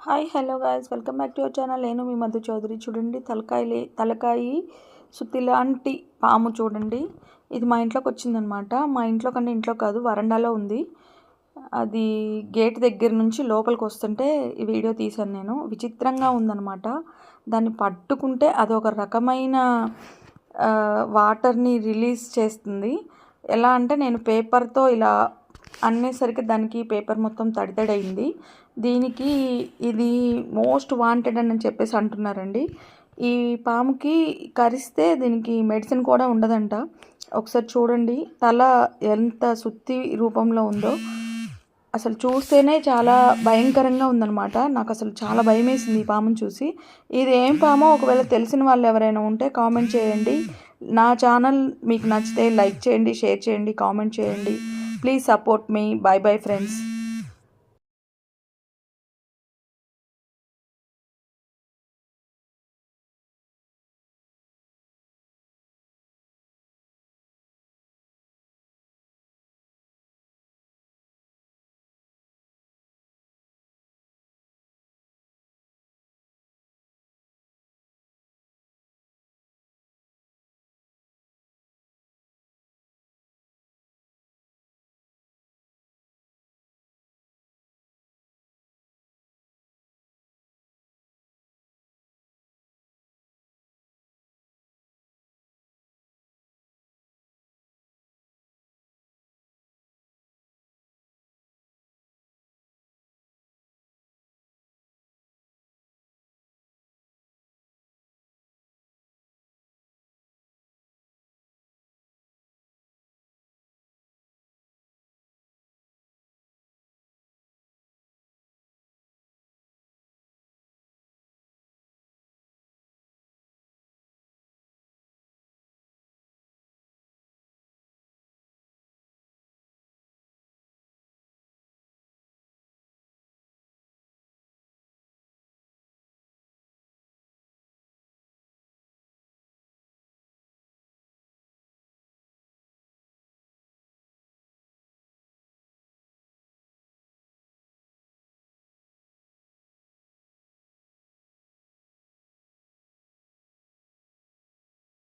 Hi hello guys, welcome back to your channel. నేను మీ మధు చౌదరి. చూడండి, తలకాయి సుత్తి లాంటి పాము చూడండి. ఇది మా ఇంట్లోకి వచ్చిందనమాట. మా ఇంట్లో కన్నా ఇంట్లో కాదు, వరండాలో ఉంది. అది గేట్ దగ్గర నుంచి లోపలికి వస్తుంటే ఈ వీడియో తీశాను నేను. విచిత్రంగా ఉందన్నమాట. దాన్ని పట్టుకుంటే అది ఒక రకమైన వాటర్ని రిలీజ్ చేస్తుంది. ఎలా అంటే నేను పేపర్తో ఇలా అనేసరికి దానికి పేపర్ మొత్తం తడితడైంది. దీనికి ఇది మోస్ట్ వాంటెడ్ అని చెప్పేసి అంటున్నారండి. ఈ పాముకి కరిస్తే దీనికి మెడిసిన్ కూడా ఉండదంట. ఒకసారి చూడండి, తల ఎంత సుత్తి రూపంలో ఉందో. అసలు చూస్తేనే చాలా భయంకరంగా ఉందన్నమాట. నాకు అసలు చాలా భయం వేసింది ఈ పాముని చూసి. ఇది ఏం పామో ఒకవేళ తెలిసిన వాళ్ళు ఎవరైనా ఉంటే కామెంట్ చేయండి. నా ఛానల్ మీకు నచ్చితే లైక్ చేయండి, షేర్ చేయండి, కామెంట్ చేయండి. Please support me. By bye friends.